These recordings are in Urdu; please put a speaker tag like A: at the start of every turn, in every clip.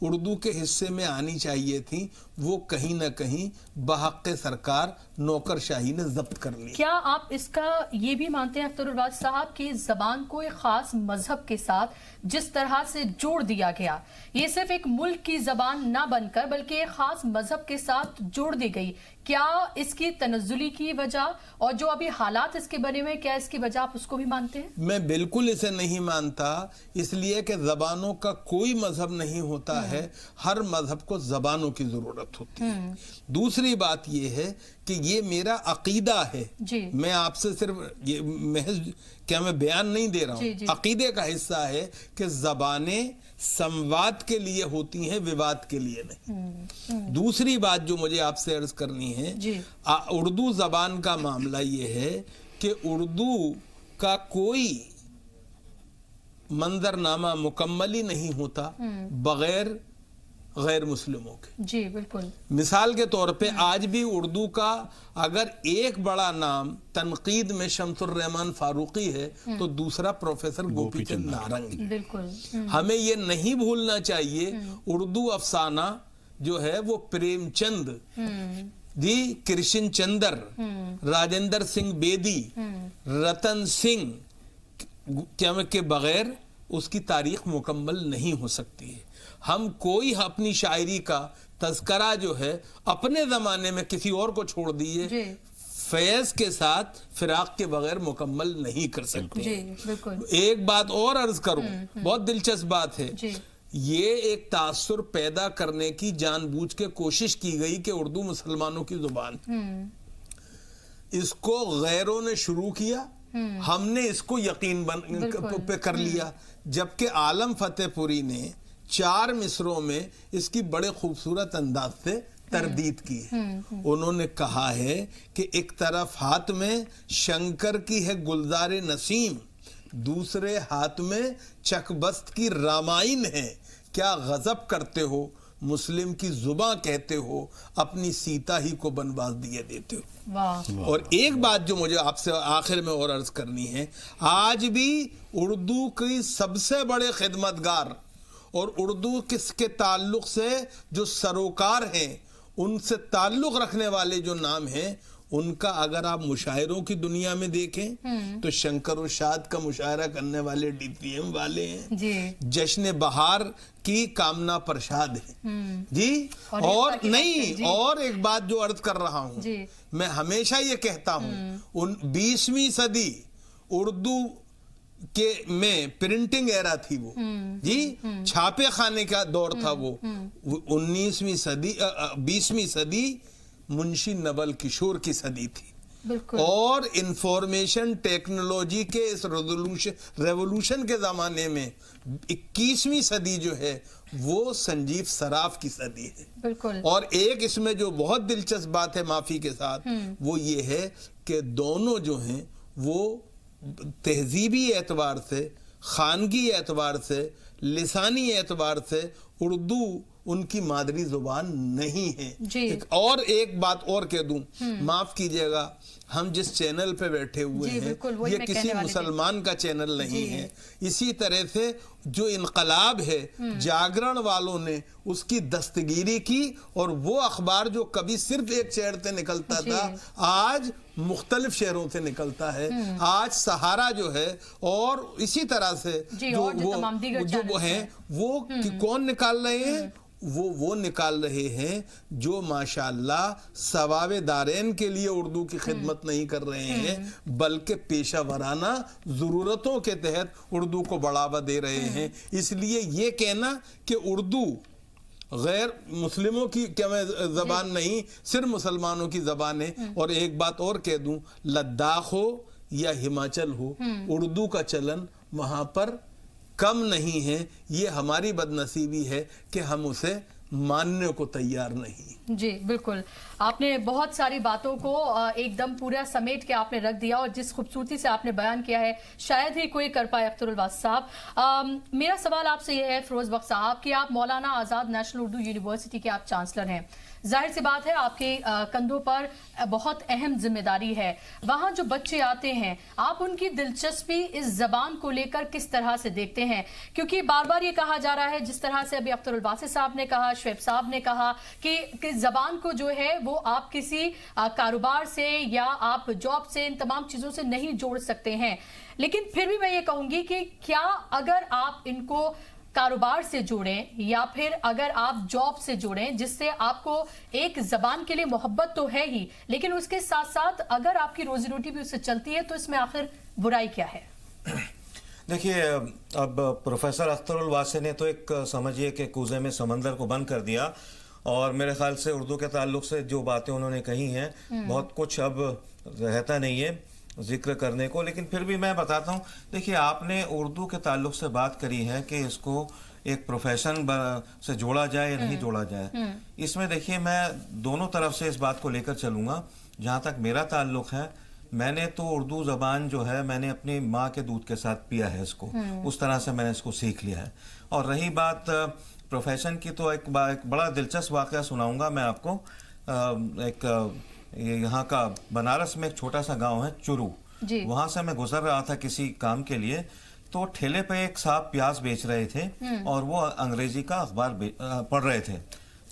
A: اردو کے حصے میں آنی چاہیے تھی وہ کہیں نہ کہیں بحق سرکار نوکر شاہی نے ضبط کر لی.
B: کیا آپ اس کا یہ بھی مانتے ہیں اختر الواز صاحب کہ زبان کو ایک خاص مذہب کے ساتھ جس طرح سے جوڑ دیا گیا، یہ صرف ایک ملک کی زبان نہ بن کر بلکہ ایک خاص مذہب کے ساتھ جوڑ دی گئی، کیا اس کی تنزلی کی وجہ اور جو ابھی حالات اس کے بنے ہوئے کیا اس کی وجہ آپ اس کو بھی مانتے ہیں؟
A: میں بالکل اسے نہیں مانتا، اس لیے کہ زبانوں کا کوئی مذہب نہیں ہوتا ہے، ہر مذہب کو زبانوں کی ضرورت ہوتی ہے. دوسری بات یہ ہے کہ یہ میرا عقیدہ ہے، میں آپ سے صرف یہ محض کیا میں بیان نہیں دے رہا ہوں، عقیدے کا حصہ ہے کہ زبانیں سمواد کے لیے ہوتی ہیں، وواد کے لیے نہیں. دوسری بات جو مجھے آپ سے عرض کرنی ہے، اردو زبان کا معاملہ یہ ہے کہ اردو کا کوئی منظرنامہ مکمل ہی نہیں ہوتا بغیر غیر مسلموں کے.
B: جی بالکل.
A: مثال کے طور پہ آج بھی اردو کا اگر ایک بڑا نام تنقید میں شمس الرحمن فاروقی ہے تو دوسرا پروفیسر گوپی چند نارنگ.
B: بالکل.
A: ہمیں یہ نہیں بھولنا چاہیے اردو افسانہ جو ہے وہ پریم چند جی، کرشن چندر، راجندر سنگھ بیدی، رتن سنگھ کے بغیر اس کی تاریخ مکمل نہیں ہو سکتی ہے. ہم کوئی اپنی شاعری کا تذکرہ جو ہے اپنے زمانے میں کسی اور کو چھوڑ دیے فیض کے ساتھ فراق کے بغیر مکمل نہیں کر سکتے. ایک بات اور عرض کروں، بہت دلچسپ بات ہے، یہ ایک تاثر پیدا کرنے کی جان بوجھ کے کوشش کی گئی کہ اردو مسلمانوں کی زبان، اس کو غیروں نے شروع کیا، ہم نے اس کو یقین پہ کر لیا، جبکہ عالم فتح پوری نے 4 مصروں میں اس کی بڑے خوبصورت انداز سے تردید کی ہے. انہوں نے کہا ہے کہ ایک طرف ہاتھ میں شنکر کی ہے گلزار نسیم، دوسرے ہاتھ میں چک بست کی رامائن ہے، کیا غضب کرتے ہو مسلم کی زباں کہتے ہو، اپنی سیتا ہی کو بنواس دیے دیتے ہو. اور ایک بات جو مجھے آپ سے آخر میں اور عرض کرنی ہے، آج بھی اردو کی سب سے بڑے خدمتگار اور اردو کس کے تعلق سے جو سروکار ہیں، ان سے تعلق رکھنے والے جو نام ہیں، ان کا اگر آپ مشاعروں کی دنیا میں دیکھیں تو شنکر و شاد کا مشاعرہ کرنے والے ڈی پی ایم والے ہیں، جشن بہار کی کامنا پرشاد ہیں جی. اور نہیں، اور ایک بات جو عرض کر رہا ہوں، میں ہمیشہ یہ کہتا ہوں 20ویں صدی اردو کہ میں پرنٹنگ ایرا تھی وہ جی، چھاپے خانے کا دور تھا وہ. 20ویں صدی منشی نول کشور کی صدی تھی، اور انفارمیشن ٹیکنالوجی کے اس ریولوشن کے زمانے میں 21ویں صدی جو ہے وہ سنجیو سراف کی صدی ہے. اور ایک اس میں جو بہت دلچسپ بات ہے معافی کے ساتھ، وہ یہ ہے کہ دونوں جو ہیں وہ تہذیبی اعتبار سے، خانگی اعتبار سے، لسانی اعتبار سے اردو ان کی مادری زبان نہیں ہے. اور ایک بات اور کہہ دوں، معاف کیجئے گا، ہم جس چینل پہ بیٹھے ہوئے ہیں یہ کسی مسلمان کا چینل نہیں ہے. اسی طرح سے جو انقلاب ہے، جاگرن والوں نے اس کی دستگیری کی، اور وہ اخبار جو کبھی صرف ایک شہر سے نکلتا تھا آج مختلف شہروں سے نکلتا ہے. آج سہارا جو ہے، اور اسی طرح سے جو وہ ہیں، وہ کون نکال رہے ہیں؟ وہ نکال رہے ہیں جو ماشاءاللہ ثواب دارین کے لیے اردو کی خدمت نہیں کر رہے ہیں، بلکہ پیشہ ورانہ ضرورتوں کے تحت اردو کو بڑھاوا دے رہے ہیں. اس لیے یہ کہنا کہ اردو غیر مسلموں کی کیا میں زبان نہیں، صرف مسلمانوں کی زبان ہے. اور ایک بات اور کہہ دوں، لداخ ہو یا ہماچل ہو، اردو کا چلن وہاں پر کم نہیں ہے. یہ ہماری بدنصیبی ہے کہ ہم اسے ماننے کو تیار نہیں.
B: جی بالکل، آپ نے بہت ساری باتوں کو ایک دم پورا سمیٹ کے آپ نے رکھ دیا، اور جس خوبصورتی سے آپ نے بیان کیا ہے شاید ہی کوئی کر پائے اختر الواز صاحب. میرا سوال آپ سے یہ ہے فیروز بخش صاحب کہ آپ مولانا آزاد نیشنل اردو یونیورسٹی کے آپ چانسلر ہیں، ظاہر سی بات ہے آپ کے کندھوں پر بہت اہم ذمہ داری ہے. وہاں جو بچے آتے ہیں آپ ان کی دلچسپی اس زبان کو لے کر کس طرح سے دیکھتے ہیں؟ کیونکہ بار بار یہ کہا جا رہا ہے جس طرح سے ابھی اختر الباسط صاحب نے کہا, شعیب صاحب نے کہا کہ زبان کو جو ہے وہ آپ کسی کاروبار سے یا آپ جاب سے ان تمام چیزوں سے نہیں جوڑ سکتے ہیں. لیکن پھر بھی میں یہ کہوں گی کہ کیا اگر آپ ان کو کاروبار سے جوڑیں یا پھر اگر آپ جاب سے جوڑیں جس سے آپ کو ایک زبان کے لیے محبت تو ہے ہی, لیکن اس کے ساتھ ساتھ اگر آپ کی روزی روٹی بھی اس سے چلتی ہے, تو اس میں آخر برائی کیا ہے؟
C: دیکھیے, اب پروفیسر اختر الباسط نے تو ایک سمجھیے کہ کوزے میں سمندر کو بند کر دیا, اور میرے خیال سے اردو کے تعلق سے جو باتیں انہوں نے کہی ہیں بہت کچھ اب رہتا نہیں ہے ذکر کرنے کو. لیکن پھر بھی میں بتاتا ہوں, دیکھیے آپ نے اردو کے تعلق سے بات کری ہے کہ اس کو ایک پروفیشن سے جوڑا جائے یا نہیں جوڑا جائے. اس میں دیکھیے میں دونوں طرف سے اس بات کو لے کر چلوں گا. جہاں تک میرا تعلق ہے, میں نے تو اردو زبان جو ہے میں نے اپنی ماں کے دودھ کے ساتھ پیا ہے اس کو, اس طرح سے میں نے اس کو سیکھ لیا ہے. اور رہی بات پروفیشن کی, تو ایک بڑا دلچسپ واقعہ سناؤں گا میں آپ کو. ایک یہاں کا بنارس میں ایک چھوٹا سا گاؤں ہے چورو, وہاں سے میں گزر رہا تھا کسی کام کے لیے, تو ٹھیلے پہ ایک صاحب پیاز بیچ رہے تھے اور وہ انگریزی کا اخبار پڑھ رہے تھے.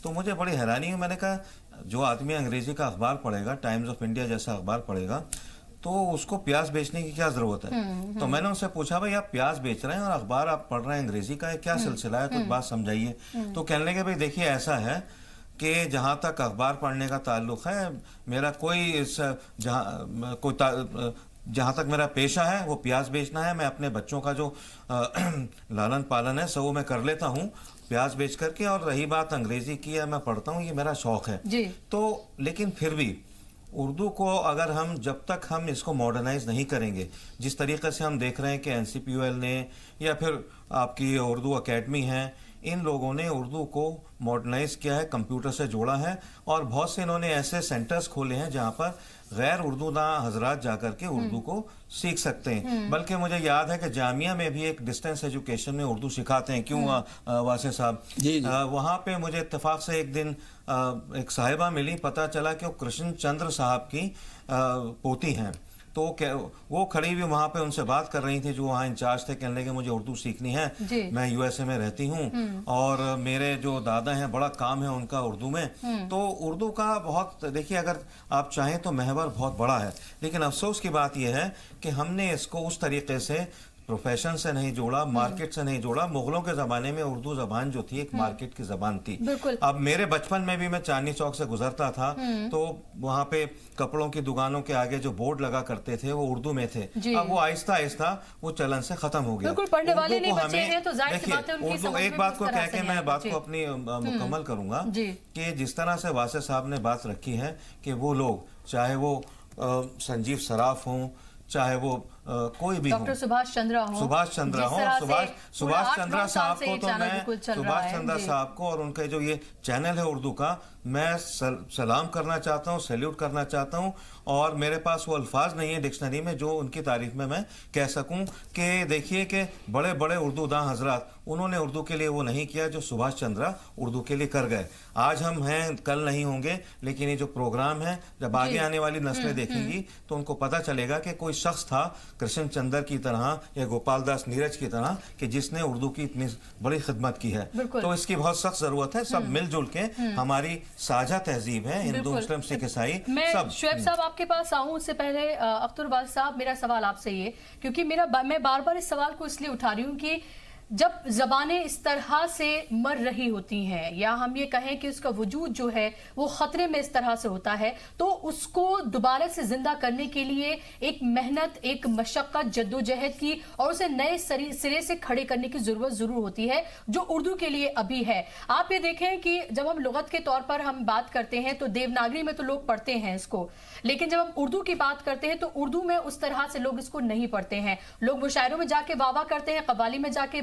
C: تو مجھے بڑی حیرانی ہوئی. میں نے کہا جو آدمی انگریزی کا اخبار پڑھے گا, ٹائمز آف انڈیا جیسا اخبار پڑھے گا, تو اس کو پیاز بیچنے کی کیا ضرورت ہے؟ تو میں نے ان سے پوچھا بھائی آپ پیاز بیچ رہے ہیں اور اخبار آپ پڑھ رہے ہیں انگریزی کا, کیا سلسلہ ہے, کچھ بات سمجھائیے. تو کہنے لگے بھائی دیکھیے ایسا ہے کہ جہاں تک اخبار پڑھنے کا تعلق ہے, میرا جہاں تک میرا پیشہ ہے وہ پیاز بیچنا ہے. میں اپنے بچوں کا جو لالن پالن ہے سو وہ میں کر لیتا ہوں پیاز بیچ کر کے, اور رہی بات انگریزی کی ہے میں پڑھتا ہوں, یہ میرا شوق ہے. تو لیکن پھر بھی اردو کو اگر جب تک ہم اس کو ماڈرنائز نہیں کریں گے, جس طریقے سے ہم دیکھ رہے ہیں کہ NCPOL نے یا پھر آپ کی اردو اکیڈمی ہے, ان لوگوں نے اردو کو ماڈرنائز کیا ہے, کمپیوٹر سے جوڑا ہے, اور بہت سے انہوں نے ایسے سینٹرز کھولے ہیں جہاں پر غیر اردو داں حضرات جا کر کے اردو کو سیکھ سکتے ہیں. بلکہ مجھے یاد ہے کہ جامعہ میں بھی ایک ڈسٹینس ایجوکیشن میں اردو سکھاتے ہیں. کیوں واسع صاح وہاں پہ مجھے اتفاق سے ایک دن ایک صاحبہ ملی, پتہ چلا کہ وہ کرشن چندر صاحب کی پوتی ہیں. تو وہ کھڑی ہوئی وہاں پہ ان سے بات کر رہی تھی جو وہاں انچارج تھے. کہنے لگے مجھے اردو سیکھنی ہے, میں USA میں رہتی ہوں اور میرے جو دادا ہیں بڑا کام ہے ان کا اردو میں. تو اردو کا بہت, دیکھیے اگر آپ چاہیں تو محور بہت بڑا ہے, لیکن افسوس کی بات یہ ہے کہ ہم نے اس کو اس طریقے سے پروفیشن سے نہیں جوڑا, مارکیٹ سے نہیں جوڑا. مغلوں کے زمانے میں اردو زبان جو تھی ایک مارکیٹ کی زبان تھی. اب میرے بچپن میں بھی میں چاندنی چوک سے گزرتا تھا تو وہاں پہ کپڑوں کی دکانوں کے آگے جو بورڈ لگا کرتے تھے وہ اردو میں تھے. اب وہ آہستہ آہستہ وہ چلن سے ختم ہو گیا. اردو ایک بات کو کہہ کے میں بات کو اپنی مکمل کروں گا کہ جس طرح سے واسع صاحب نے بات رکھی ہے کہ وہ لوگ چاہے وہ سنجیو سراف ہوں, چاہے وہ کوئی بھی
B: ڈاکٹر سبھاش چندرا ہوں,
C: سبھاش چندرا صاحب کو, تو میں سبھاش چندرا صاحب کو اور ان کا جو یہ چینل ہے اردو کا, میں سلام کرنا چاہتا ہوں, سیلیوٹ کرنا چاہتا ہوں. اور میرے پاس وہ الفاظ نہیں ہے ڈکشنری میں جو ان کی تعریف میں کہہ سکوں کہ دیکھیے کہ بڑے بڑے اردو داں حضرات انہوں نے اردو کے لیے وہ نہیں کیا جو سبھاش چندرا اردو کے لیے کر گئے. آج ہم ہیں, کل نہیں ہوں گے, لیکن یہ جو پروگرام ہے جب آگے آنے والی نسلیں دیکھیں گی تو ان کو پتہ چلے گا کہ کوئی شخص تھا کرشن چندر کی طرح یا گوپال داس نیرج کی طرح کہ جس نے اردو کی اتنی بڑی خدمت کی ہے. تو اس کی بہت سخت ضرورت ہے. سب مل جل کے, ہماری ساجھا تہذیب ہے, ہندو مسلم سکھ عیسائی.
B: میں شعیب صاحب آپ کے پاس آؤں اس سے پہلے اختر الباسط صاحب, میرا سوال آپ سے یہ, کیونکہ میں بار بار اس سوال کو اس لیے اٹھا رہی ہوں کہ جب زبانیں اس طرح سے مر رہی ہوتی ہیں یا ہم یہ کہیں کہ اس کا وجود جو ہے وہ خطرے میں اس طرح سے ہوتا ہے, تو اس کو دوبارہ سے زندہ کرنے کے لیے ایک محنت, ایک مشقت, جدوجہد کی اور اسے نئے سرے سے کھڑے کرنے کی ضرورت ضرور ہوتی ہے جو اردو کے لیے ابھی ہے. آپ یہ دیکھیں کہ جب ہم لغت کے طور پر ہم بات کرتے ہیں تو دیوناگری میں تو لوگ پڑھتے ہیں اس کو, لیکن جب ہم اردو کی بات کرتے ہیں تو اردو میں اس طرح سے لوگ اس کو نہیں پڑھتے ہیں. لوگ مشاعروں میں جا کے واہ واہ کرتے ہیں, قوالی میں جا کے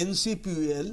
A: NCPUL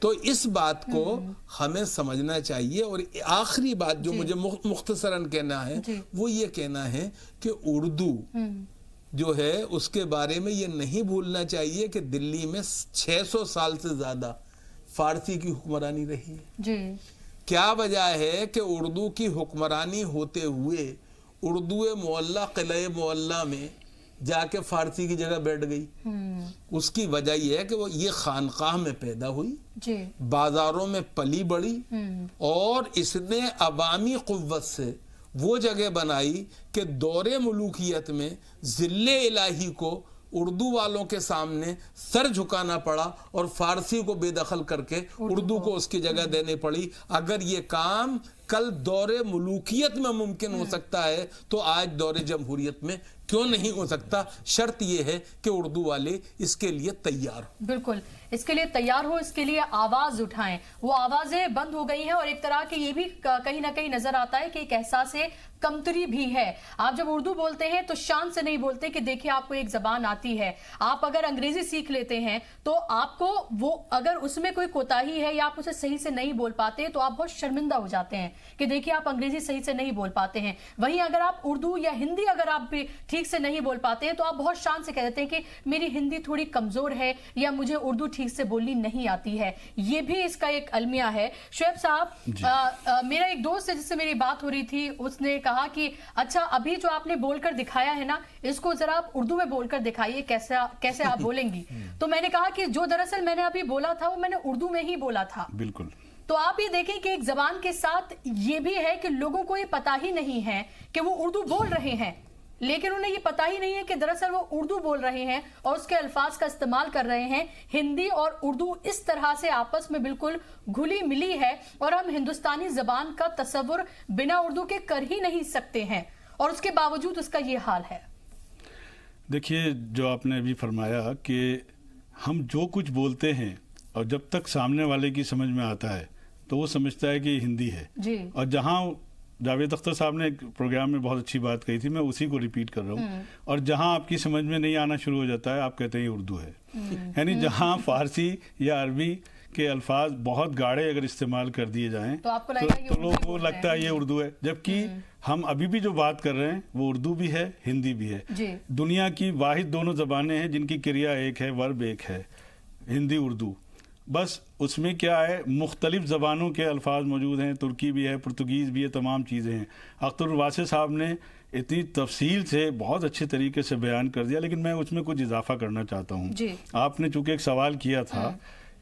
A: تو اس بات کو ہمیں سمجھنا چاہیے. اور آخری بات جو مجھے مختصراً کہنا ہے وہ یہ کہنا ہے کہ اردو جو ہے اس کے بارے میں یہ نہیں بھولنا چاہیے کہ دلی میں 600 سال سے زیادہ فارسی کی حکمرانی رہی ہے. کیا وجہ ہے کہ اردو کی حکمرانی ہوتے ہوئے اردو معلیٰ قلعہ معلیٰ میں جا کے فارسی کی جگہ بیٹھ گئی؟ اس کی وجہ یہ ہے کہ وہ یہ خانقاہ میں پیدا ہوئی, بازاروں میں پلی بڑھی, اور اس نے عوامی قوت سے وہ جگہ بنائی کہ دور ملوکیت میں ذل الہی کو اردو والوں کے سامنے سر جھکانا پڑا اور فارسی کو بے دخل کر کے اردو کو اس کی جگہ دینے پڑی. اگر یہ کام کل دور ملوکیت میں ممکن ہو سکتا ہے تو آج دور جمہوریت میں کیوں نہیں ہو سکتا؟ شرط یہ ہے کہ اردو والے اس کے لیے تیار ہو.
B: بالکل اس کے لیے تیار ہو, اس کے لیے آواز اٹھائیں. وہ آوازیں بند ہو گئی ہیں اور ایک طرح کے یہ بھی کہیں نہ کہیں نظر آتا ہے کہ ایک احساس کمتری بھی ہے. آپ جب اردو بولتے ہیں تو شان سے نہیں بولتے کہ دیکھیں آپ کو ایک زبان آتی ہے. آپ اگر انگریزی سیکھ لیتے ہیں تو آپ کو وہ اگر اس میں کوئی کوتاہی ہے یا آپ اسے صحیح سے نہیں بول پاتے تو آپ بہت شرمندہ ہو جاتے ہیں کہ دیکھیں آپ انگریزی صحیح سے نہیں بول پاتے ہیں. وہیں اگر آپ اردو یا ہندی اگر آپ بھی ٹھیک سے نہیں بول پاتے ہیں تو آپ بہت شان سے کہہ دیتے ہیں کہ میری ہندی تھوڑی کمزور ہے یا مجھے اردو ٹھیک سے بولنی نہیں آتی ہے. یہ بھی اس کا ایک المیہ ہے. شعیب صاحب, میرا ایک دوست ہے جس سے میری بات ہو رہی تھی, اس نے کہا کہ اچھا ابھی جو آپ نے بول کر دکھایا ہے نا اس کو ذرا آپ اردو میں بول کر دکھائیے, کیسے آپ بولیں گی. تو میں نے کہا کہ جو دراصل میں نے ابھی بولا تھا وہ میں نے اردو میں ہی بولا تھا.
D: بالکل.
B: تو آپ یہ دیکھیں کہ ایک زبان کے ساتھ یہ بھی ہے کہ لوگوں کو یہ پتا ہی نہیں ہے کہ وہ اردو بول رہے ہیں, لیکن انہیں یہ پتا ہی نہیں ہے کہ دراصل وہ اردو بول رہے ہیں اور اس کے الفاظ کا استعمال کر رہے ہیں. ہندی اور اردو اس طرح سے آپس میں بالکل گھلی ملی ہے اور ہم ہندوستانی زبان کا تصور بنا اردو کے کر ہی نہیں سکتے ہیں, اور اس کے باوجود اس کا یہ حال ہے.
D: دیکھیے جو آپ نے ابھی فرمایا کہ ہم جو کچھ بولتے ہیں اور جب تک سامنے والے کی سمجھ میں آتا ہے تو وہ سمجھتا ہے کہ یہ ہندی ہے. اور جہاں جاوید اختر صاحب نے ایک پروگرام میں بہت اچھی بات کہی تھی, میں اسی کو ریپیٹ کر رہا ہوں, اور جہاں آپ کی سمجھ میں نہیں آنا شروع ہو جاتا ہے آپ کہتے ہیں یہ اردو ہے. یعنی جہاں فارسی یا عربی کے الفاظ بہت گاڑے اگر استعمال کر دیے جائیں تو لوگوں کو لگتا ہے یہ اردو ہے, جبکہ ہم ابھی بھی جو بات کر رہے ہیں وہ اردو بھی ہے ہندی بھی ہے. دنیا کی واحد دونوں زبانیں ہیں جن کی کریا ایک ہے, ورب ایک ہے, ہندی اردو. بس اس میں کیا ہے مختلف زبانوں کے الفاظ موجود ہیں, ترکی بھی ہے, پرتگیز بھی ہے, تمام چیزیں ہیں. اختر الواسع صاحب نے اتنی تفصیل سے بہت اچھے طریقے سے بیان کر دیا, لیکن میں اس میں کچھ اضافہ کرنا چاہتا ہوں. آپ نے چونکہ ایک سوال کیا تھا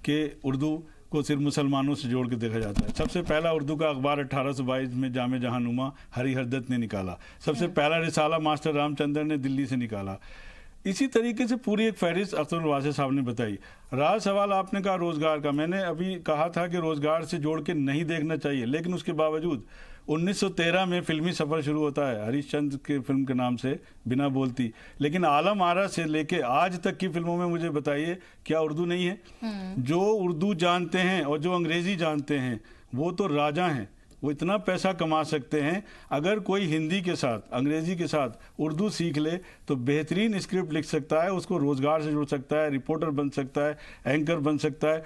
D: کہ اردو کو صرف مسلمانوں سے جوڑ کے دیکھا جاتا ہے. سب سے پہلا اردو کا اخبار 1822 میں جامع جہاں نما ہری ہردت نے نکالا. سب سے پہلا رسالہ ماسٹر رام چندر نے دلی سے نکالا. اسی طریقے سے پوری ایک فہرست اختر الواسع صاحب نے بتائی. رہا سوال آپ نے کہا روزگار کا, میں نے ابھی کہا تھا کہ روزگار سے جوڑ کے نہیں دیکھنا چاہیے, لیکن اس کے باوجود 1913 میں فلمی سفر شروع ہوتا ہے ہریش چندر کے فلم کے نام سے بنا بولتی, لیکن عالم آرا سے لے کے آج تک کی فلموں میں مجھے بتائیے کیا اردو نہیں ہے؟ جو اردو جانتے ہیں اور جو انگریزی جانتے ہیں وہ تو راجا ہیں, وہ اتنا پیسہ کما سکتے ہیں. اگر کوئی ہندی کے ساتھ انگریزی کے ساتھ اردو سیکھ لے تو بہترین اسکرپٹ لکھ سکتا ہے, اس کو روزگار سے جوڑ سکتا ہے, رپورٹر بن سکتا ہے, اینکر بن سکتا ہے.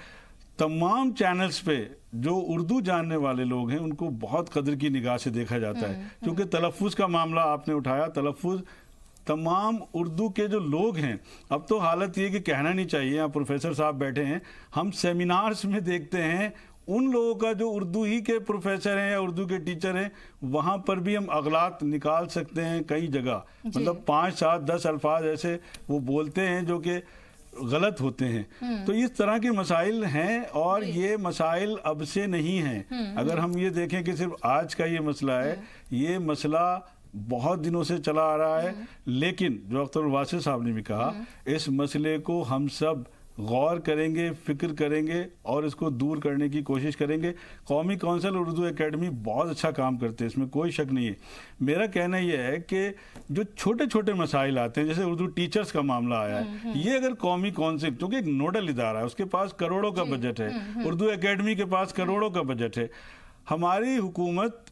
D: تمام چینلز پہ جو اردو جاننے والے لوگ ہیں ان کو بہت قدر کی نگاہ سے دیکھا جاتا ہے. کیونکہ تلفظ کا معاملہ آپ نے اٹھایا, تلفظ تمام اردو کے جو لوگ ہیں, اب تو حالت یہ کہ کہنا نہیں چاہیے, یہاں پروفیسر صاحب بیٹھے ہیں, ہم سیمینارز میں دیکھتے ہیں ان لوگوں کا جو اردو ہی کے پروفیسر ہیں یا اردو کے ٹیچر ہیں, وہاں پر بھی ہم اغلاط نکال سکتے ہیں کئی جگہ. مطلب 5, 7, 10 الفاظ ایسے وہ بولتے ہیں جو کہ غلط ہوتے ہیں. تو اس طرح کے مسائل ہیں, اور یہ مسائل اب سے نہیں ہیں. اگر ہم یہ دیکھیں کہ صرف آج کا یہ مسئلہ ہے, یہ مسئلہ بہت دنوں سے چلا آ رہا ہے. لیکن جو اختر الواسع صاحب نے بھی کہا, اس مسئلے کو ہم سب غور کریں گے, فکر کریں گے اور اس کو دور کرنے کی کوشش کریں گے. قومی کونسل اردو اکیڈمی بہت اچھا کام کرتے ہیں, اس میں کوئی شک نہیں ہے. میرا کہنا یہ ہے کہ جو چھوٹے چھوٹے مسائل آتے ہیں, جیسے اردو ٹیچرز کا معاملہ آیا ہے, یہ اگر قومی کونسل, کیونکہ ایک نوڈل ادارہ ہے, اس کے پاس کروڑوں کا بجٹ ہے, اردو اکیڈمی کے پاس کروڑوں کا بجٹ ہے. ہماری حکومت